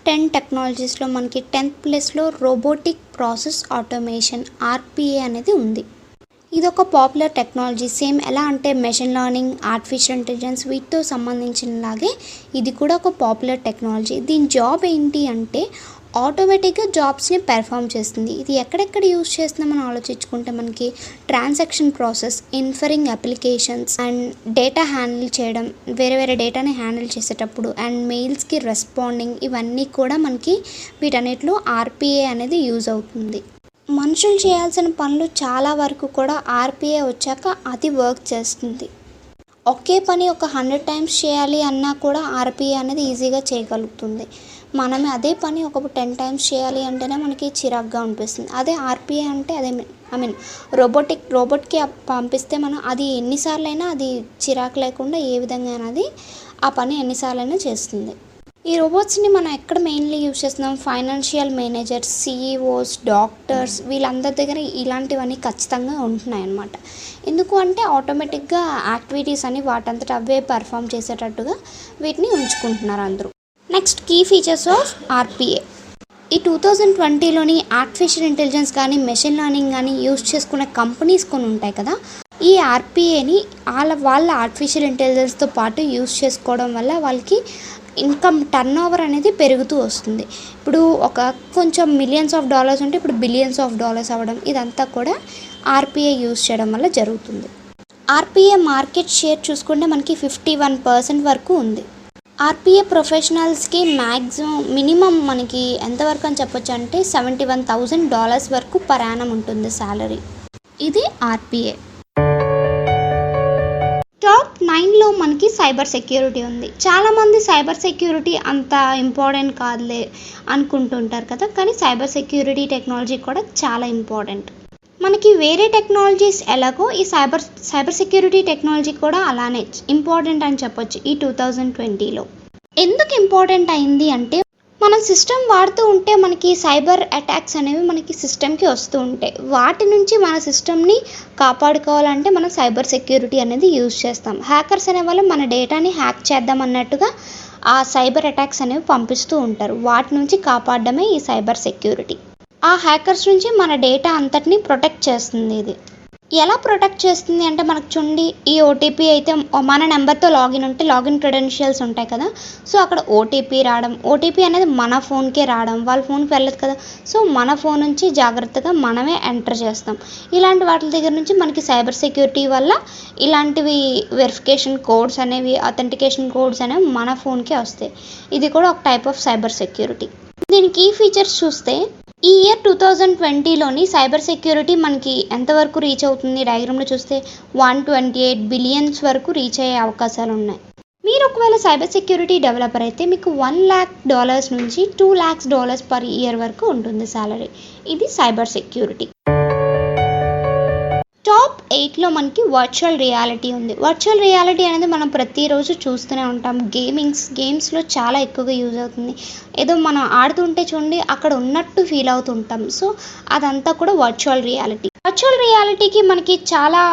10 టెక్నాలజీస్లో మనకి 10th ప్లేస్లో robotic process automation RPA అనేది ఉంది. ఇది ఒక పాపులర్ టెక్నాలజీ. సేమ్ ఎలా అంటే మెషిన్ లెర్నింగ్, ఆర్టిఫిషియల్ ఇంటెలిజెన్స్ వీటితో సంబంధించినలాగే ఇది కూడా ఒక పాపులర్ టెక్నాలజీ. దీని జాబ్ ఏంటి అంటే ఆటోమేటిక్గా జాబ్స్ని పెర్ఫామ్ చేస్తుంది. ఇది ఎక్కడెక్కడ యూజ్ చేస్తుందని ఆలోచించుకుంటే మనకి transaction process, inferring applications and data handle చేయడం, వేరే డేటాని హ్యాండిల్ చేసేటప్పుడు అండ్ మెయిల్స్కి రెస్పాండింగ్, ఇవన్నీ కూడా మనకి వీటన్నిటిలో ఆర్పిఏ అనేది యూజ్ అవుతుంది. మనుషులు చేయాల్సిన పనులు చాలా వరకు కూడా ఆర్పిఏ వచ్చాక అది వర్క్ చేస్తుంది. ఒకే పని ఒక 100 టైమ్స్ చేయాలి అన్నా కూడా ఆర్పిఏ అనేది ఈజీగా చేయగలుగుతుంది. మనం అదే పని ఒక 10 టైమ్స్ చేయాలి అంటేనే మనకి చిరాగ్గా అనిపిస్తుంది. అదే ఆర్పిఏ అంటే రోబోట్కి పంపిస్తే మనం అది ఎన్నిసార్లైనా అది చిరాకు లేకుండా ఏ విధంగా అది ఆ పని ఎన్నిసార్లైనా చేస్తుంది. ఈ రోబోట్స్ని మనం ఎక్కడ మెయిన్లీ యూజ్ చేస్తున్నాం? ఫైనాన్షియల్ మేనేజర్స్, సిఈఓస్, డాక్టర్స్, వీళ్ళందరి దగ్గర ఇలాంటివన్నీ ఖచ్చితంగా ఉంటున్నాయి అన్నమాట. ఎందుకు అంటే ఆటోమేటిక్గా యాక్టివిటీస్ అని వాటంతట అవే పర్ఫామ్ చేసేటట్టుగా వీటిని ఉంచుకుంటున్నారు అందరూ. Next key features of RPA. ఈ 2020లోని ఆర్టిఫిషియల్ ఇంటెలిజెన్స్ కానీ మెషిన్ లెర్నింగ్ కానీ యూజ్ చేసుకునే కంపెనీస్ కొన్ని ఉంటాయి కదా, ఈ ఆర్పిఏని వాళ్ళ ఆర్టిఫిషియల్ ఇంటెలిజెన్స్తో పాటు యూజ్ చేసుకోవడం వల్ల వాళ్ళకి ఇన్కమ్ టర్న్ ఓవర్ అనేది పెరుగుతూ వస్తుంది. ఇప్పుడు కొంచెం మిలియన్స్ ఆఫ్ డాలర్స్ ఉంటే ఇప్పుడు బిలియన్స్ ఆఫ్ డాలర్స్ అవ్వడం, ఇదంతా కూడా ఆర్పిఏ యూజ్ చేయడం వల్ల జరుగుతుంది. ఆర్పిఏ మార్కెట్ షేర్ చూసుకుంటే మనకి 51% వరకు ఉంది. ఆర్పిఏ ప్రొఫెషనల్స్కి మినిమం మనకి ఎంతవరకు అని చెప్పొచ్చు అంటే $71,000 వరకు పర్ యానం ఉంటుంది శాలరీ. ఇది ఆర్పిఏ. టాప్ 9లో మనకి సైబర్ సెక్యూరిటీ ఉంది. చాలామంది సైబర్ సెక్యూరిటీ అంత ఇంపార్టెంట్ కాదులే అనుకుంటుంటారు కదా, కానీ సైబర్ సెక్యూరిటీ టెక్నాలజీ కూడా చాలా ఇంపార్టెంట్. మనకి వేరే టెక్నాలజీస్ ఎలాగో ఈ సైబర్ సెక్యూరిటీ టెక్నాలజీ కూడా అలానే ఇంపార్టెంట్ అని చెప్పొచ్చు ఈ 2020లో. ఎందుకు ఇంపార్టెంట్ అయింది అంటే మనం సిస్టమ్ వాడుతూ ఉంటే మనకి సైబర్ అటాక్స్ అనేవి మనకి సిస్టమ్కి వస్తూ ఉంటాయి. వాటి నుంచి మన సిస్టమ్ని కాపాడుకోవాలంటే మనం సైబర్ సెక్యూరిటీ అనేది యూజ్ చేస్తాం. హ్యాకర్స్ అనే వాళ్ళు మన డేటాని హ్యాక్ చేద్దాం అన్నట్టుగా ఆ సైబర్ అటాక్స్ అనేవి పంపిస్తూ ఉంటారు. వాటి నుంచి కాపాడడమే ఈ సైబర్ సెక్యూరిటీ. ఆ హ్యాకర్స్ నుంచి మన డేటా అంతటిని ప్రొటెక్ట్ చేస్తుంది. ఇది ఎలా ప్రొటెక్ట్ చేస్తుంది అంటే మనకు చూడండి, ఈ ఓటీపీ అయితే మన నెంబర్తో లాగిన్ ఉంటే లాగిన్ క్రెడెన్షియల్స్ ఉంటాయి కదా, సో అక్కడ ఓటీపీ రావడం, ఓటీపీ అనేది మన ఫోన్కే రావడం, వాళ్ళ ఫోన్కి వెళ్ళదు కదా, సో మన ఫోన్ నుంచి జాగ్రత్తగా మనమే ఎంటర్ చేస్తాం. ఇలాంటి వాటి దగ్గర నుంచి మనకి సైబర్ సెక్యూరిటీ వల్ల ఇలాంటివి వెరిఫికేషన్ కోడ్స్ అనేవి, అథెంటికేషన్ కోడ్స్ అనేవి మన ఫోన్కే వస్తాయి. ఇది కూడా ఒక టైప్ ఆఫ్ సైబర్ సెక్యూరిటీ. దీనికి ఈ ఫీచర్స్ చూస్తే ఈ ఇయర్ 2020లోని సైబర్ సెక్యూరిటీ మనకి ఎంతవరకు రీచ్ అవుతుంది? డయాగ్రామ్లో చూస్తే 128 బిలియన్స్ వరకు రీచ్ అయ్యే అవకాశాలు ఉన్నాయి. మీరు ఒకవేళ సైబర్ సెక్యూరిటీ డెవలపర్ అయితే మీకు $1 lakh నుంచి $2 lakhs పర్ ఇయర్ వరకు ఉంటుంది శాలరీ. ఇది సైబర్ సెక్యూరిటీ. టాప్ 8లో మనకి వర్చువల్ రియాలిటీ ఉంది. వర్చువల్ రియాలిటీ అనేది మనం ప్రతిరోజు చూస్తూనే ఉంటాం. గేమ్స్లో చాలా ఎక్కువగా యూజ్ అవుతుంది. ఏదో మనం ఆడుతుంటే చూడండి అక్కడ ఉన్నట్టు ఫీల్ అవుతుంటాం. సో అదంతా కూడా వర్చువల్ రియాలిటీ. వర్చువల్ రియాలిటీకి మనకి చాలా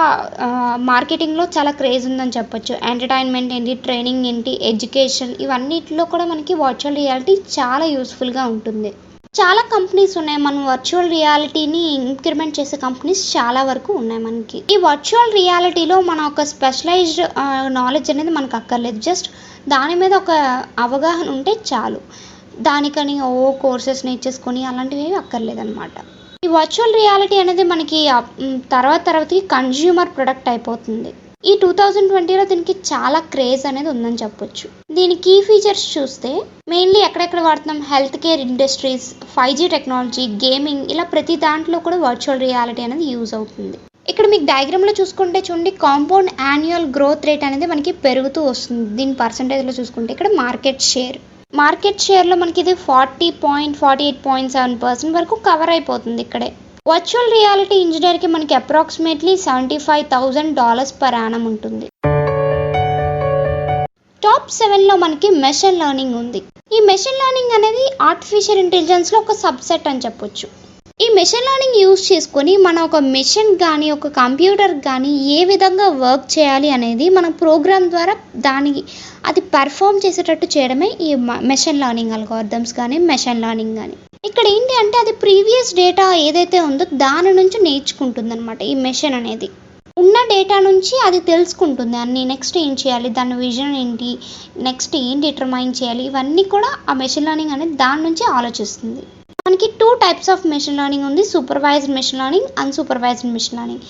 మార్కెటింగ్లో చాలా క్రేజ్ ఉందని చెప్పొచ్చు. ఎంటర్టైన్మెంట్ ఏంటి, ట్రైనింగ్ ఏంటి, ఎడ్యుకేషన్, ఇవన్నిటిలో కూడా మనకి వర్చువల్ రియాలిటీ చాలా యూస్ఫుల్గా ఉంటుంది. చాలా కంపెనీస్ ఉన్నాయి. మనం వర్చువల్ రియాలిటీని ఇంప్లిమెంట్ చేసే కంపెనీస్ చాలా వరకు ఉన్నాయి మనకి. ఈ వర్చువల్ రియాలిటీలో మన ఒక స్పెషలైజ్డ్ నాలెడ్జ్ అనేది మనకు అక్కర్లేదు. జస్ట్ దాని మీద ఒక అవగాహన ఉంటే చాలు. దానికని కోర్సెస్ నేర్చేసుకొని అలాంటివి ఏమి అక్కర్లేదు అనమాట. ఈ వర్చువల్ రియాలిటీ అనేది మనకి తర్వాతకి కన్జ్యూమర్ ప్రొడక్ట్ అయిపోతుంది. ఈ 2020లో దీనికి చాలా క్రేజ్ అనేది ఉందని చెప్పొచ్చు. దీని కీ ఫీచర్స్ చూస్తే మెయిన్లీ ఎక్కడెక్కడ వాడుతున్నాం? Health care industries, 5G technology, gaming, ఇలా ప్రతి దాంట్లో కూడా వర్చువల్ రియాలిటీ అనేది యూజ్ అవుతుంది. ఇక్కడ మీకు డయాగ్రామ్లో చూసుకుంటే చూడండి, కాంపౌండ్ యాన్యువల్ గ్రోత్ రేట్ అనేది మనకి పెరుగుతూ వస్తుంది. దీని పర్సంటేజ్లో చూసుకుంటే ఇక్కడ మార్కెట్ షేర్లో మనకి ఇది 48.7% వరకు కవర్ అయిపోతుంది ఇక్కడే. వర్చువల్ రియాలిటీ ఇంజనీర్కి మనకి అప్రాక్సిమేట్లీ $75,000 పర్ యానం ఉంటుంది. టాప్ 7లో మనకి మెషిన్ లెర్నింగ్ ఉంది. ఈ మెషిన్ లెర్నింగ్ అనేది ఆర్టిఫిషియల్ ఇంటెలిజెన్స్లో ఒక సబ్సెట్ అని చెప్పొచ్చు. ఈ మెషిన్ లెర్నింగ్ యూజ్ చేసుకొని మన ఒక మెషిన్ కానీ ఒక కంప్యూటర్ కానీ ఏ విధంగా వర్క్ చేయాలి అనేది మన ప్రోగ్రామ్ ద్వారా అది పర్ఫామ్ చేసేటట్టు చేయడమే ఈ మెషిన్ లెర్నింగ్ అల్గోరిథమ్స్ కానీ మెషిన్ లెర్నింగ్ కానీ. ఇక్కడ ఏంటి అంటే అది ప్రీవియస్ డేటా ఏదైతే ఉందో దాని నుంచి నేర్చుకుంటుంది అనమాట. ఈ మెషిన్ అనేది ఉన్న డేటా నుంచి అది తెలుసుకుంటుంది అన్ని. నెక్స్ట్ ఏం చేయాలి, దాని విజన్ ఏంటి, నెక్స్ట్ ఏం డిటర్మైన్ చేయాలి, ఇవన్నీ కూడా ఆ మెషిన్ లెర్నింగ్ అనేది దాని నుంచి ఆలోచిస్తుంది. మనకి 2 టైప్స్ ఆఫ్ మెషిన్ లెర్నింగ్ ఉంది, supervised machine learning, unsupervised machine learning.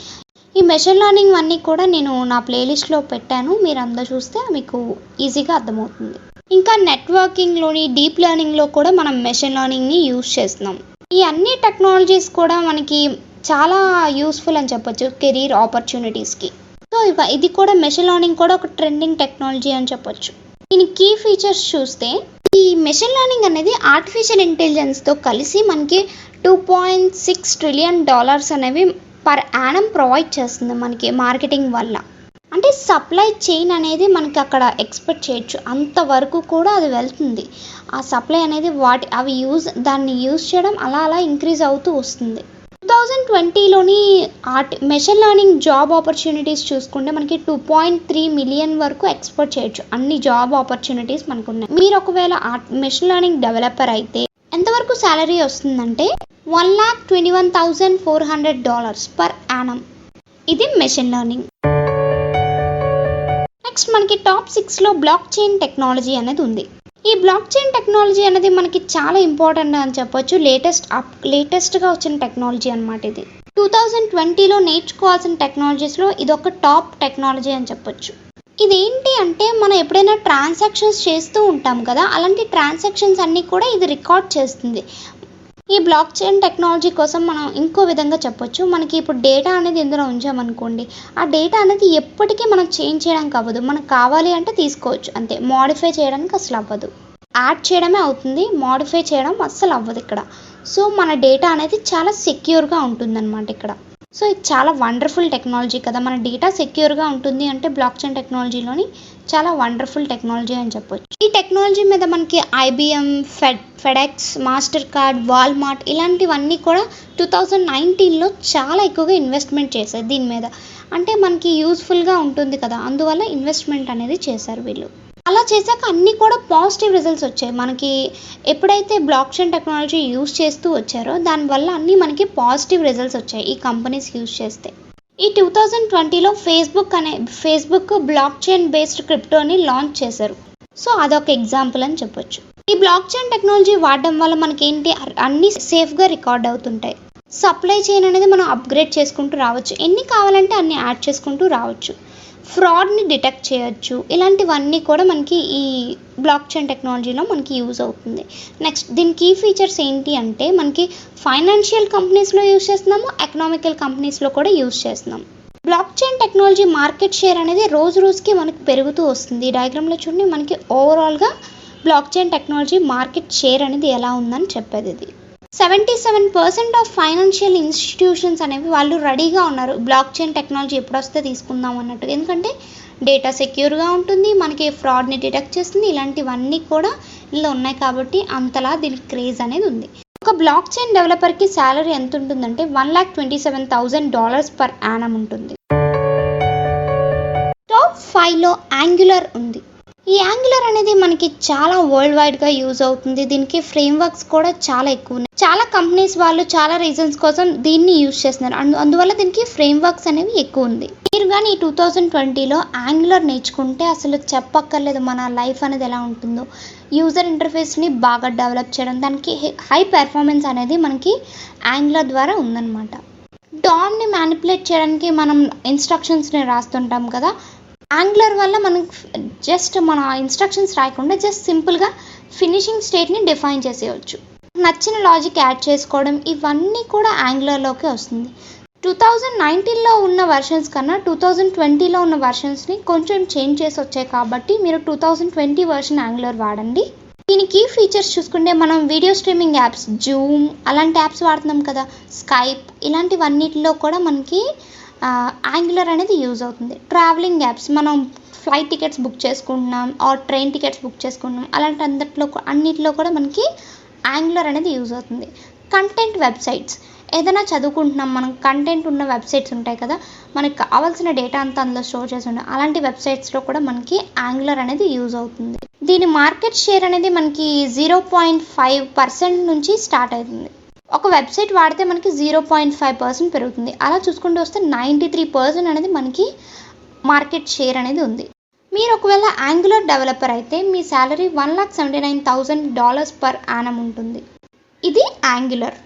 ఈ మెషిన్ లెర్నింగ్ అన్నీ కూడా నేను నా ప్లేలిస్ట్లో పెట్టాను, మీరు అందరూ చూస్తే మీకు ఈజీగా అర్థమవుతుంది. ఇంకా నెట్వర్కింగ్లోని డీప్ లెర్నింగ్లో కూడా మనం మెషిన్ లెర్నింగ్ని యూజ్ చేస్తున్నాం. ఈ అన్ని టెక్నాలజీస్ కూడా మనకి చాలా యూస్ఫుల్ అని చెప్పొచ్చు కెరీర్ ఆపర్చునిటీస్కి. సో ఇది కూడా మెషిన్ లెర్నింగ్ కూడా ఒక ట్రెండింగ్ టెక్నాలజీ అని చెప్పొచ్చు. దీని కీ ఫీచర్స్ చూస్తే ఈ మెషిన్ లెర్నింగ్ అనేది ఆర్టిఫిషియల్ ఇంటెలిజెన్స్తో కలిసి మనకి $2.6 ట్రిలియన్ అనేవి పర్ యానం ప్రొవైడ్ చేస్తుంది మనకి మార్కెటింగ్ వల్ల. అంటే సప్లై చైన్ అనేది మనకి అక్కడ ఎక్స్పెక్ట్ చేయొచ్చు, అంతవరకు కూడా అది వెళ్తుంది. ఆ సప్లై అనేది దాన్ని యూజ్ చేయడం అలా అలా ఇంక్రీజ్ అవుతూ వస్తుంది. 2020లోని మెషిన్ లెర్నింగ్ జాబ్ ఆపర్చునిటీస్ చూసుకుంటే మనకి 2.3 మిలియన్ వరకు ఎక్స్పెక్ట్ చేయొచ్చు. అన్ని జాబ్ ఆపర్చునిటీస్ మనకు ఉన్నాయి. మీరు ఒకవేళ మెషిన్ లెర్నింగ్ డెవలపర్ అయితే ఎంతవరకు శాలరీ వస్తుందంటే $1,21,400 పర్ యానం. ఇది మెషిన్ లెర్నింగ్. నెక్స్ట్ మనకి టాప్ 6లో బ్లాక్ చైన్ టెక్నాలజీ అనేది ఉంది. ఈ బ్లాక్ చైన్ టెక్నాలజీ అనేది మనకి చాలా ఇంపార్టెంట్ అని చెప్పొచ్చు. లేటెస్ట్గా వచ్చిన టెక్నాలజీ అనమాట ఇది. 2020లో నేర్చుకోవాల్సిన టెక్నాలజీస్లో ఇది ఒక టాప్ టెక్నాలజీ అని చెప్పొచ్చు. ఇదేంటి అంటే మనం ఎప్పుడైనా ట్రాన్సాక్షన్స్ చేస్తూ ఉంటాం కదా, అలాంటి ట్రాన్సాక్షన్స్ అన్నీ కూడా ఇది రికార్డ్ చేస్తుంది. ఈ బ్లాక్ చైన్ టెక్నాలజీ కోసం మనం ఇంకో విధంగా చెప్పొచ్చు, మనకి ఇప్పుడు డేటా అనేది ఇందులో ఉంచామనుకోండి, ఆ డేటా అనేది ఎప్పటికీ మనం చేంజ్ చేయడానికి అవ్వదు. మనకు కావాలి అంటే తీసుకోవచ్చు అంతే, మోడిఫై చేయడానికి అసలు అవ్వదు. యాడ్ చేయడమే అవుతుంది, మోడిఫై చేయడం అస్సలు అవ్వదు ఇక్కడ. సో మన డేటా అనేది చాలా సెక్యూర్గా ఉంటుందన్నమాట ఇక్కడ. సో ఇది చాలా వండర్ఫుల్ టెక్నాలజీ కదా, మన డేటా సెక్యూర్గా ఉంటుంది అంటే బ్లాక్ చైన్ టెక్నాలజీలోని చాలా వండర్ఫుల్ టెక్నాలజీ అని చెప్పొచ్చు. ఈ టెక్నాలజీ మీద మనకి IBM, FedEx, master card, Walmart ఇలాంటివన్నీ కూడా 2019లో చాలా ఎక్కువగా ఇన్వెస్ట్మెంట్ చేశారు దీని మీద. అంటే మనకి యూస్ఫుల్గా ఉంటుంది కదా, అందువల్ల ఇన్వెస్ట్మెంట్ అనేది చేశారు వీళ్ళు. అలా చేశాక అన్నీ కూడా పాజిటివ్ రిజల్ట్స్ వచ్చాయి. మనకి ఎప్పుడైతే బ్లాక్ చైన్ టెక్నాలజీ యూజ్ చేస్తూ వచ్చారో దానివల్ల అన్నీ మనకి పాజిటివ్ రిజల్ట్స్ వచ్చాయి ఈ కంపెనీస్ యూజ్ చేస్తే. ఈ 2020లో ఫేస్బుక్ బ్లాక్ చైన్ బేస్డ్ క్రిప్టోని లాంచ్ చేశారు. సో అదొక ఎగ్జాంపుల్ అని చెప్పొచ్చు. ఈ బ్లాక్ చైన్ టెక్నాలజీ వాడడం వల్ల మనకి ఏంటి, అన్నీ సేఫ్గా రికార్డ్ అవుతుంటాయి. సప్లై చైన్ అనేది మనం అప్గ్రేడ్ చేసుకుంటూ రావచ్చు, ఎన్ని కావాలంటే అన్ని యాడ్ చేసుకుంటూ రావచ్చు. ఫ్రాడ్ని డిటెక్ట్ చేయొచ్చు. ఇలాంటివన్నీ కూడా మనకి ఈ బ్లాక్ చైన్ టెక్నాలజీలో మనకి యూజ్ అవుతుంది. నెక్స్ట్ దీని కీ ఫీచర్స్ ఏంటి అంటే మనకి ఫైనాన్షియల్ కంపెనీస్లో యూజ్ చేస్తున్నాము, ఎకనామికల్ కంపెనీస్లో కూడా యూజ్ చేస్తున్నాం. Block chain technology market share అనేది రోజు రోజుకి మనకి పెరుగుతూ వస్తుంది. ఈ డయాగ్రామ్లో చూడండి, మనకి ఓవరాల్గా block chain technology market share అనేది ఎలా ఉందని చెప్పేది. ఇది 77% ఆఫ్ ఫైనాన్షియల్ ఇన్స్టిట్యూషన్స్ అనేవి వాళ్ళు రెడీగా ఉన్నారు బ్లాక్ చైన్ టెక్నాలజీ ఎప్పుడు వస్తే తీసుకుందాం అన్నట్టు. ఎందుకంటే డేటా సెక్యూర్గా ఉంటుంది, మనకి ఫ్రాడ్ని డిటెక్ట్ చేస్తుంది, ఇలాంటివన్నీ కూడా ఇందులో ఉన్నాయి కాబట్టి అంతలా దీనికి క్రేజ్ అనేది ఉంది. ఒక బ్లాక్ చైన్ డెవలపర్కి శాలరీ ఎంత ఉంటుందంటే $1,27,000 పర్ యానం ఉంటుంది. టాప్ 5లో యాంగులర్ ఉంది. ఈ యాంగులర్ అనేది మనకి చాలా వరల్డ్ వైడ్గా యూజ్ అవుతుంది. దీనికి ఫ్రేమ్వర్క్స్ కూడా చాలా ఎక్కువ ఉన్నాయి. చాలా కంపెనీస్ వాళ్ళు చాలా రీజన్స్ కోసం దీన్ని యూజ్ చేస్తున్నారు. అందువల్ల దీనికి ఫ్రేమ్వర్క్స్ అనేవి ఎక్కువ ఉంది. మీరు కానీ ఈ 2020లో యాంగులర్ నేర్చుకుంటే అసలు చెప్పక్కర్లేదు మన లైఫ్ అనేది ఎలా ఉంటుందో. యూజర్ ఇంటర్ఫేస్ని బాగా డెవలప్ చేయడం, దానికి హై పెర్ఫార్మెన్స్ అనేది మనకి యాంగులర్ ద్వారా ఉందన్నమాట. డామ్ని మ్యానిపులేట్ చేయడానికి మనం ఇన్స్ట్రక్షన్స్ని రాస్తుంటాం కదా, యాంగులర్ వల్ల మనకు జస్ట్ మన ఇన్స్ట్రక్షన్స్ రాయకుండా జస్ట్ సింపుల్గా ఫినిషింగ్ స్టేట్ని డిఫైన్ చేసేయచ్చు. నచ్చిన లాజిక్ యాడ్ చేసుకోవడం ఇవన్నీ కూడా యాంగులర్లోకి వస్తుంది. 2019లో ఉన్న వెర్షన్స్ కన్నా 2020లో ఉన్న వెర్షన్స్ని కొంచెం చేంజ్ చేసి వచ్చాయి కాబట్టి మీరు 2020 వెర్షన్ యాంగులర్ వాడండి. దీనికి ఫీచర్స్ చూసుకుంటే మనం వీడియో స్ట్రీమింగ్ యాప్స్, జూమ్ అలాంటి యాప్స్ వాడుతున్నాం కదా, స్కైప్ ఇలాంటివన్నిటిలో కూడా మనకి యాంగులర్ అనేది యూజ్ అవుతుంది. ట్రావెలింగ్ యాప్స్, మనం ఫ్లైట్ టికెట్స్ బుక్ చేసుకుంటున్నాం ఆర్ ట్రైన్ టికెట్స్ బుక్ చేసుకుంటున్నాం, అలాంటి అన్నిటిలో కూడా మనకి యాంగులర్ అనేది యూజ్ అవుతుంది. కంటెంట్ వెబ్సైట్స్, ఏదైనా చదువుకుంటున్నాం, మనం కంటెంట్ ఉన్న వెబ్సైట్స్ ఉంటాయి కదా, మనకు కావాల్సిన డేటా అంతా అందులో స్టోర్ చేసి ఉంటాం. అలాంటి వెబ్సైట్స్లో కూడా మనకి యాంగులర్ అనేది యూజ్ అవుతుంది. దీని మార్కెట్ షేర్ అనేది మనకి 0.5% నుంచి స్టార్ట్ అవుతుంది. ఒక వెబ్సైట్ వాడితే మనకి 0.5% పెరుగుతుంది. అలా చూసుకుంటూ వస్తే 93% అనేది మనకి మార్కెట్ షేర్ అనేది ఉంది. మీరు ఒకవేళ యాంగులర్ డెవలపర్ అయితే మీ శాలరీ $1,79,000 పర్ యానం ఉంటుంది. ఇది యాంగులర్.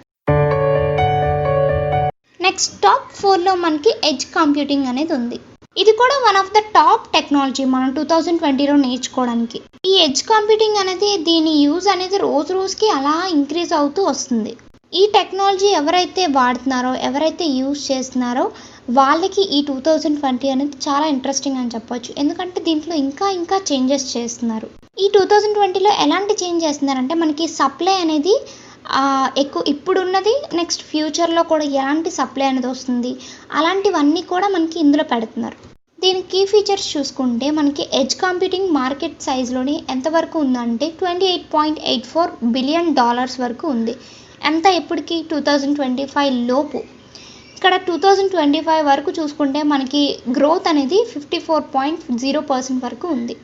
నెక్స్ట్ టాప్ 4లో మనకి ఎడ్జ్ కంప్యూటింగ్ అనేది ఉంది. ఇది కూడా one of the top technology మనం 2020లో నేర్చుకోవడానికి. ఈ ఎడ్జ్ కంప్యూటింగ్ అనేది దీని యూజ్ అనేది రోజు రోజుకి అలా ఇంక్రీజ్ అవుతూ వస్తుంది. ఈ టెక్నాలజీ ఎవరైతే వాడుతున్నారో, ఎవరైతే యూజ్ చేస్తున్నారో వాళ్ళకి ఈ 2020 అనేది చాలా ఇంట్రెస్టింగ్ అని చెప్పొచ్చు. ఎందుకంటే దీంట్లో ఇంకా చేంజెస్ చేస్తున్నారు. ఈ 2020లో ఎలాంటి చేంజ్ చేస్తున్నారంటే మనకి సప్లై అనేది ఎక్కువ ఇప్పుడున్నది, నెక్స్ట్ ఫ్యూచర్లో కూడా ఎలాంటి సప్లై అనేది వస్తుంది అలాంటివన్నీ కూడా మనకి ఇందులో పెడుతున్నారు. దీని కీ ఫీచర్స్ చూసుకుంటే మనకి ఎడ్జ్ కంప్యూటింగ్ మార్కెట్ సైజ్లోని ఎంతవరకు ఉందంటే $28.84 బిలియన్ వరకు ఉంది. ఎంత ఎప్పటికి 2025 లోపు. ఇక్కడ 2025 వరకు చూసుకుంటే మనకి గ్రోత్ అనేది 54.0% వరకు ఉంది.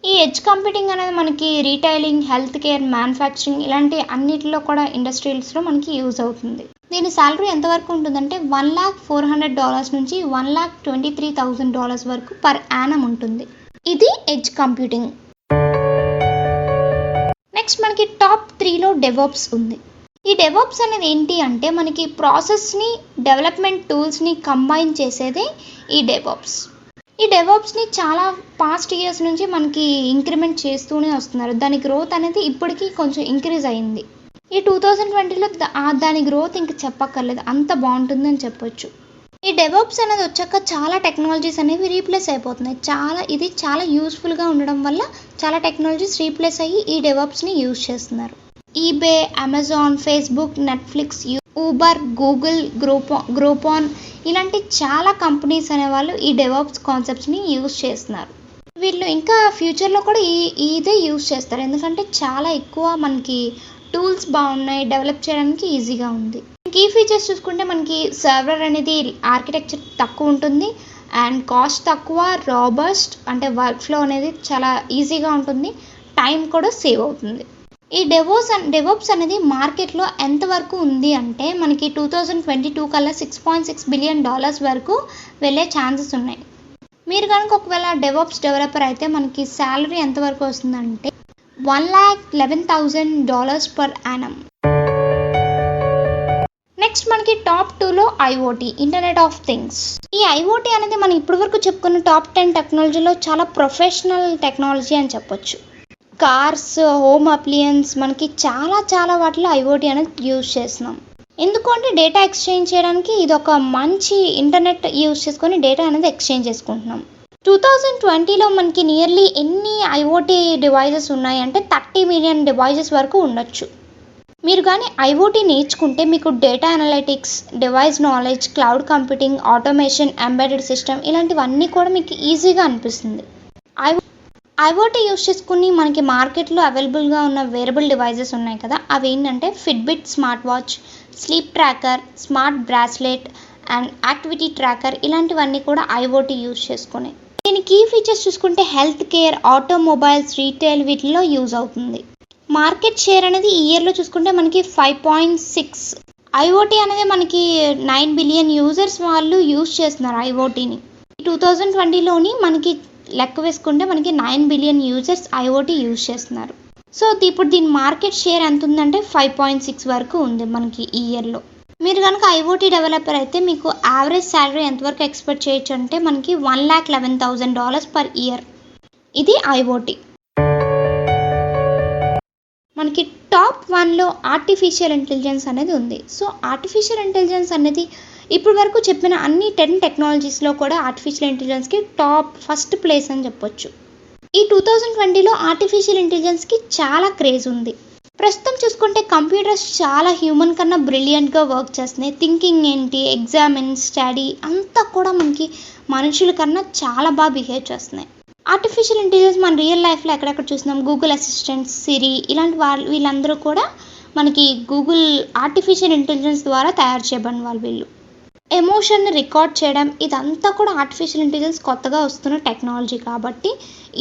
ఈ ఎడ్జ్ కంప్యూటింగ్ అనేది మనకి రీటైలింగ్, హెల్త్ కేర్, మ్యానుఫ్యాక్చరింగ్ ఇలాంటి అన్నిటిలో కూడా ఇండస్ట్రీస్లో మనకి యూజ్ అవుతుంది. దీని శాలరీ ఎంతవరకు ఉంటుందంటే $1,400 నుంచి $1,23,000 వరకు పర్ యానం ఉంటుంది. ఇది ఎడ్జ్ కంప్యూటింగ్. నెక్స్ట్ మనకి టాప్ 3లో డెవాప్స్ ఉంది. ఈ డెవాప్స్ అనేది ఏంటి అంటే మనకి ప్రాసెస్ని, డెవలప్మెంట్ టూల్స్ని కంబైన్ చేసేదే ఈ డెవాప్స్. ఈ డెవాప్స్ని చాలా పాస్ట్ ఇయర్స్ నుంచి మనకి ఇంక్రిమెంట్ చేస్తూనే వస్తున్నారు. దాని గ్రోత్ అనేది ఇప్పటికీ కొంచెం ఇంక్రీజ్ అయింది. ఈ 2020లో దాని గ్రోత్ ఇంక చెప్పక్కర్లేదు, అంత బాగుంటుందని చెప్పొచ్చు. ఈ డెవాప్స్ అనేది వచ్చాక చాలా టెక్నాలజీస్ అనేవి రీప్లేస్ అయిపోతున్నాయి. ఇది చాలా యూస్ఫుల్గా ఉండడం వల్ల చాలా టెక్నాలజీస్ రీప్లేస్ అయ్యి ఈ డెవాప్స్ని యూజ్ చేస్తున్నారు. EBay, Amazon, Facebook, Netflix, Uber, Google, Groupon ఇలాంటి చాలా కంపెనీస్ అనేవాళ్ళు ఈ డెవాప్స్ కాన్సెప్ట్స్ని యూజ్ చేస్తున్నారు. వీళ్ళు ఇంకా ఫ్యూచర్లో కూడా ఇదే యూజ్ చేస్తారు. ఎందుకంటే చాలా ఎక్కువ మనకి టూల్స్ బాగున్నాయి, డెవలప్ చేయడానికి ఈజీగా ఉంది. కీ ఫీచర్స్ చూసుకుంటే మనకి సర్వర్ అనేది ఆర్కిటెక్చర్ తక్కువ ఉంటుంది అండ్ కాస్ట్ తక్కువ, రాబస్ట్ అంటే వర్క్ ఫ్లో అనేది చాలా ఈజీగా ఉంటుంది, టైం కూడా సేవ్ అవుతుంది. ఈ డెవాప్స్ అనేది మార్కెట్లో ఎంతవరకు ఉంది అంటే మనకి 2022 కల్లా $6.6 బిలియన్ వరకు వెళ్ళే ఛాన్సెస్ ఉన్నాయి. మీరు కనుక ఒకవేళ డెవాప్స్ డెవలపర్ అయితే మనకి శాలరీ ఎంతవరకు వస్తుందంటే $1,11,000 పర్ యానం. నెక్స్ట్ మనకి టాప్ 2లో ఐఓటీ, ఇంటర్నెట్ ఆఫ్ థింగ్స్. ఈ ఐఓటీ అనేది మనం ఇప్పటివరకు చెప్పుకున్న టాప్ 10 టెక్నాలజీలో చాలా ప్రొఫెషనల్ టెక్నాలజీ అని చెప్పొచ్చు. కార్స్, హోమ్ అప్లియన్స్ మనకి చాలా వాటిలో ఐఓటీ అనేది యూజ్ చేస్తున్నాం. ఎందుకంటే డేటా ఎక్స్చేంజ్ చేయడానికి ఇది ఒక మంచి ఇంటర్నెట్ యూజ్ చేసుకొని డేటా అనేది ఎక్స్చేంజ్ చేసుకుంటున్నాం. 2020లో మనకి నియర్లీ ఎన్ని ఐఓటీ డివైజెస్ ఉన్నాయి అంటే 30 మిలియన్ డివైజెస్ వరకు ఉండొచ్చు. మీరు కానీ ఐఓటీ నేర్చుకుంటే మీకు data analytics, device knowledge, cloud computing, automation, embedded system ఇలాంటివన్నీ కూడా మీకు ఈజీగా అనిపిస్తుంది. ఐఓటీ యూజ్ చేసుకుని మనకి మార్కెట్లో అవైలబుల్గా ఉన్న వేరబుల్ డివైజెస్ ఉన్నాయి కదా, అవి ఏంటంటే Fitbit smart watch, sleep tracker, smart bracelet and activity tracker ఇలాంటివన్నీ కూడా ఐఓటీ యూజ్ చేసుకుని. దీని కీ ఫీచర్స్ చూసుకుంటే హెల్త్ కేర్, ఆటోమొబైల్స్, రీటైల్ వీటిలో యూజ్ అవుతుంది. మార్కెట్ షేర్ అనేది ఈ ఇయర్లో చూసుకుంటే మనకి 5.6. ఐఓటీ అనేది మనకి 9 బిలియన్ యూజర్స్ వాళ్ళు యూజ్ చేస్తున్నారు ఐఓటీని. 2020లోని మనకి లెక్క వేసుకుంటే మనకి 9 బిలియన్ యూజర్స్ ఐఓటీ యూజ్ చేస్తున్నారు. సో ఇప్పుడు దీని మార్కెట్ షేర్ ఎంత ఉందంటే 5.6 వరకు ఉంది మనకి ఈ ఇయర్లో. మీరు కనుక ఐఓటీ డెవలపర్ అయితే మీకు యావరేజ్ శాలరీ ఎంతవరకు ఎక్స్పెక్ట్ చేయొచ్చు అంటే మనకి $1,11,000 పర్ ఇయర్. ఇది ఐఓటీ. మనకి టాప్ 1లో ఆర్టిఫిషియల్ ఇంటెలిజెన్స్ అనేది ఉంది. సో ఆర్టిఫిషియల్ ఇంటెలిజెన్స్ అనేది ఇప్పుడు వరకు చెప్పిన అన్ని 10 టెక్నాలజీస్లో కూడా ఆర్టిఫిషియల్ ఇంటెలిజెన్స్కి ఫస్ట్ ప్లేస్ అని చెప్పొచ్చు. ఈ 2020లో ఆర్టిఫిషియల్ ఇంటెలిజెన్స్కి చాలా క్రేజ్ ఉంది. ప్రస్తుతం చూసుకుంటే కంప్యూటర్స్ చాలా హ్యూమన్ కన్నా బ్రిలియంట్గా వర్క్ చేస్తున్నాయి. థింకింగ్ ఏంటి, ఎగ్జామిన్, స్టడీ అంతా కూడా మనకి మనుషుల కన్నా చాలా బాగా బిహేవ్ చేస్తున్నాయి. ఆర్టిఫిషియల్ ఇంటెలిజెన్స్ మన రియల్ లైఫ్లో ఎక్కడెక్కడ చూస్తున్నాం, గూగుల్ అసిస్టెంట్, సిరి ఇలాంటి వీళ్ళందరూ కూడా మనకి గూగుల్ ఆర్టిఫిషియల్ ఇంటెలిజెన్స్ ద్వారా తయారు చేయబడిన వాళ్ళు వీళ్ళు. ఎమోషన్ని రికార్డ్ చేయడం ఇదంతా కూడా ఆర్టిఫిషియల్ ఇంటెలిజెన్స్ కొత్తగా వస్తున్న టెక్నాలజీ కాబట్టి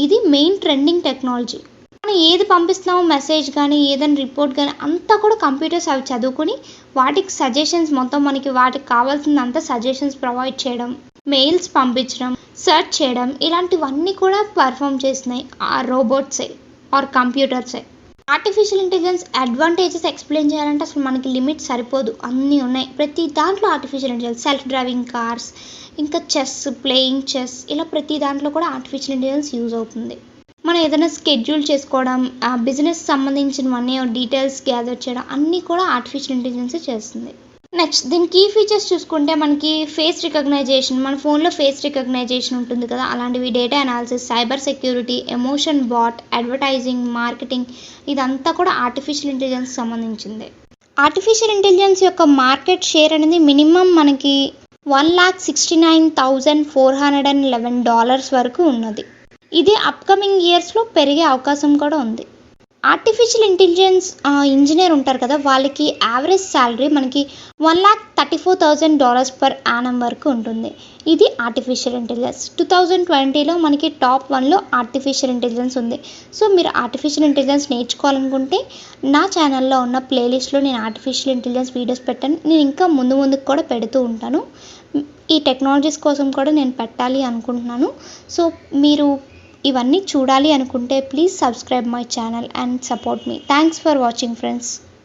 ఇది మెయిన్ ట్రెండింగ్ టెక్నాలజీ. మనం ఏది పంపిస్తున్నామో మెసేజ్ కానీ ఏదైనా రిపోర్ట్ కానీ అంతా కూడా కంప్యూటర్స్ అవి చదువుకుని వాటికి సజెషన్స్ మొత్తం మనకి వాటికి కావాల్సినంత సజెషన్స్ ప్రొవైడ్ చేయడం, మెయిల్స్ పంపించడం, సెర్చ్ చేయడం ఇలాంటివన్నీ కూడా పర్ఫామ్ చేస్తున్నాయి ఆ రోబోట్సే ఆర్ కంప్యూటర్సే. ఆర్టిఫిషియల్ ఇంటెలిజెన్స్ అడ్వాంటేజెస్ ఎక్స్ప్లెయిన్ చేయాలంటే అసలు మనకి లిమిట్ సరిపోదు, అన్నీ ఉన్నాయి. ప్రతి దాంట్లో artificial intelligence, self driving cars, ఇంకా చెస్, ప్లేయింగ్ చెస్, ఇలా ప్రతి దాంట్లో కూడా ఆర్టిఫిషియల్ ఇంటెలిజెన్స్ యూజ్ అవుతుంది. మనం ఏదైనా స్కెడ్యూల్ చేసుకోవడం, బిజినెస్ సంబంధించినవన్నీ డీటెయిల్స్ గ్యాదర్ చేయడం అన్నీ కూడా ఆర్టిఫిషియల్ ఇంటెలిజెన్స్ చేస్తుంది. నెక్స్ట్ దీని కీ ఫీచర్స్ చూసుకుంటే మనకి ఫేస్ రికగ్నైజేషన్, మన ఫోన్లో ఫేస్ రికగ్నైజేషన్ ఉంటుంది కదా, అలాంటివి, data analysis, cyber security, emotion bot, advertising, marketing ఇదంతా కూడా ఆర్టిఫిషియల్ ఇంటెలిజెన్స్ సంబంధించింది. ఆర్టిఫిషియల్ ఇంటెలిజెన్స్ యొక్క మార్కెట్ షేర్ అనేది మినిమం మనకి $1,69,411 వరకు ఉన్నది. ఇది అప్కమింగ్ ఇయర్స్లో పెరిగే అవకాశం కూడా ఉంది. ఆర్టిఫిషియల్ ఇంటెలిజెన్స్ ఇంజనీర్ ఉంటారు కదా, వాళ్ళకి యావరేజ్ శాలరీ మనకి $1,34,000 పర్ యానం వరకు ఉంటుంది. ఇది ఆర్టిఫిషియల్ ఇంటెలిజెన్స్. 2020లో మనకి టాప్ 1లో ఆర్టిఫిషియల్ ఇంటెలిజెన్స్ ఉంది. సో మీరు ఆర్టిఫిషియల్ ఇంటెలిజెన్స్ నేర్చుకోవాలనుకుంటే నా ఛానల్లో ఉన్న ప్లేలిస్ట్లో నేను ఆర్టిఫిషియల్ ఇంటెలిజెన్స్ వీడియోస్ పెట్టాను. నేను ఇంకా ముందుకు కూడా పెడుతూ ఉంటాను. ఈ టెక్నాలజీస్ కోసం కూడా నేను పెట్టాలి అనుకుంటున్నాను. సో మీరు ఇవన్నీ చూడాలి అనుకుంటే please subscribe my channel and support me. Thanks for watching friends.